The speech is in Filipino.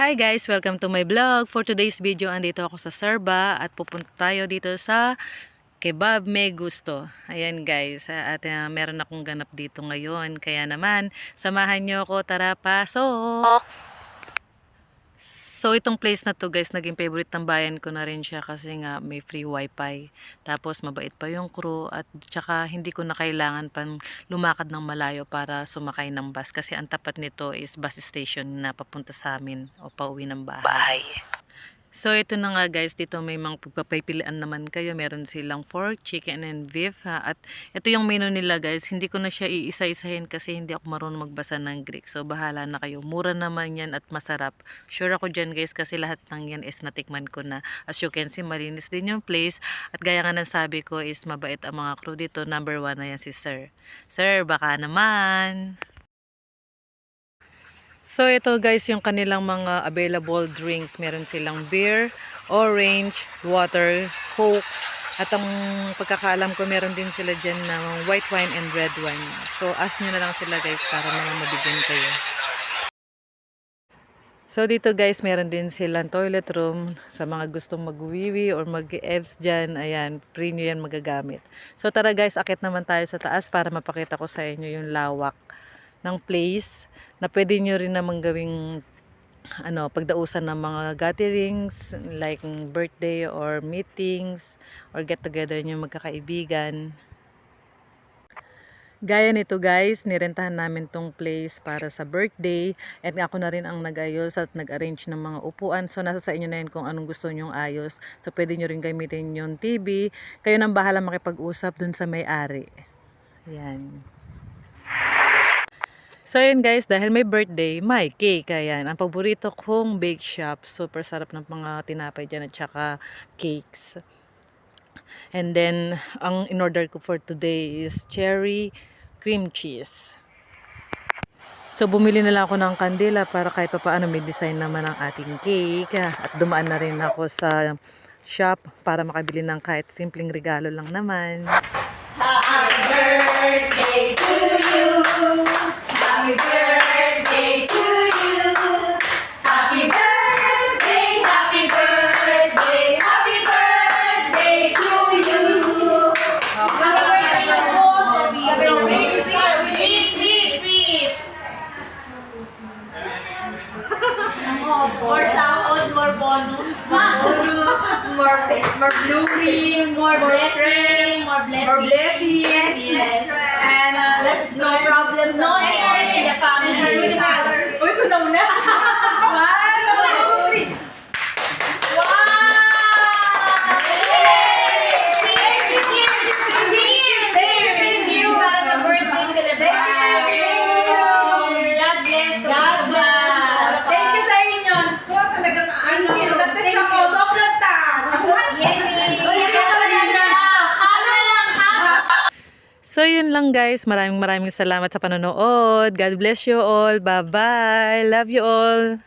Hi guys! Welcome to my vlog. For today's video, andito ako sa Serba at pupunta tayo dito sa Kebab Me Gusto. Ayan guys, at meron akong ganap dito ngayon. Kaya naman, samahan nyo ako. Tara, pasok! So itong place na to guys, naging favorite ng bayan ko na rin siya kasi nga may free wifi. Tapos mabait pa yung crew at tsaka hindi ko na kailangan pang lumakad ng malayo para sumakay ng bus. Kasi ang tapat nito is bus station na papunta sa amin o pauwi ng bahay. So ito na nga guys, dito may mga pagpapipilian naman kayo. Meron silang pork, chicken and beef ha. At ito yung menu nila guys. Hindi ko na siya iisa-isahin kasi hindi ako marunong magbasa ng Greek. So bahala na kayo. Mura naman yan at masarap. Sure ako dyan guys kasi lahat ng yan is natikman ko na. As you can see, malinis din yung place. At gaya nga ng sabi ko is mabait ang mga crew dito. Number 1 na yan si Sir. Sir, baka naman. So ito guys yung kanilang mga available drinks. Meron silang beer, orange, water, coke. At ang pagkakaalam ko meron din sila dyan ng white wine and red wine. So ask nyo na lang sila guys para mga mabigyan kayo. So dito guys meron din silang toilet room sa mga gustong mag-wiwi or mag-evs dyan. Ayan, free nyo yan magagamit. So tara guys, akit naman tayo sa taas para mapakita ko sa inyo yung lawak ng place na pwede nyo rin namang gawing pagdausan ng mga gatherings like birthday or meetings or get together nyo magkakaibigan. Gaya nito guys, nirentahan namin tong place para sa birthday at ako na rin ang nag-ayos at nag-arrange ng mga upuan. So nasa sa inyo na yun kung anong gusto nyong ayos. So pwede nyo rin gamitin yung TV. Kayo nang bahala makipag-usap dun sa may-ari. Yan. So yun guys, dahil may birthday, may cake. Ayan, ang paborito kong bake shop. Super sarap ng mga tinapay dyan at saka cakes. And then, ang in-order ko for today is cherry cream cheese. So bumili na lang ako ng kandila para kahit pa paano may design naman ang ating cake. At dumaan na rin ako sa shop para makabili ng kahit simpleng regalo lang naman. Happy birthday to you. Happy birthday to you. Happy birthday, happy birthday, happy birthday to you. Happy birthday, peace. More sound, more bonus, more blooming, more blessing, more blessings. Yes. And no problems, no errors in the family. Uy, tunaw na. So yun lang guys, maraming salamat sa panonood. God bless you all. Bye bye. Love you all.